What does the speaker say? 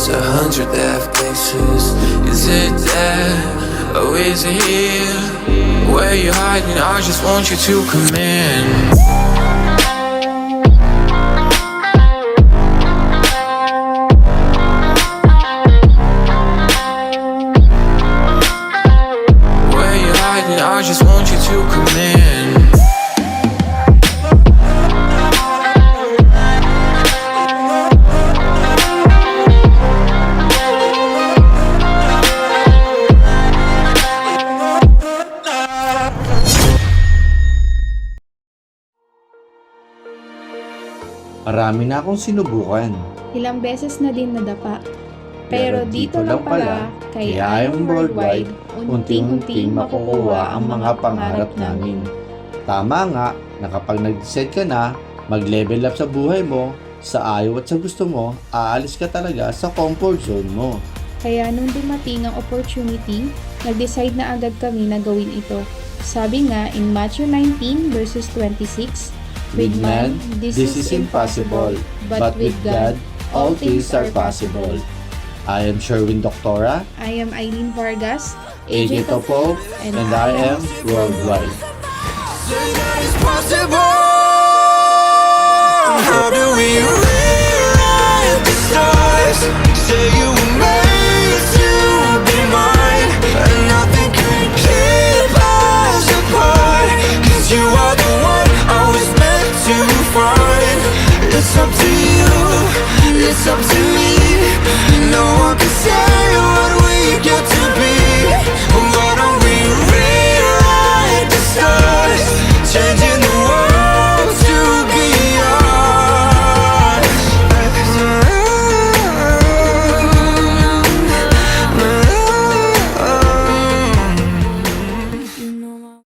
There's 100 death places. Is it there? Oh, is it here? Where you hiding? I just want you to come in. I just want you to come in. Marami na akong sinubukan. Ilang beses na din nadapa. Pero dito lang pala, kay Ion Worldwide, unting-unting makukuha ang mga pangarap namin. Tama nga na kapag nag-decide ka na, mag-level up sa buhay mo, sa ayaw at sa gusto mo, aalis ka talaga sa comfort zone mo. Kaya nung dumating ang opportunity, nag-decide na agad kami na gawin ito. Sabi nga in Matthew 19 verses 26, With man, this is impossible, but with God, all things are possible. I am Sherwin Doctora, I am Eileen Vargas, AJ Topo, and I am Worldwide. It's possible.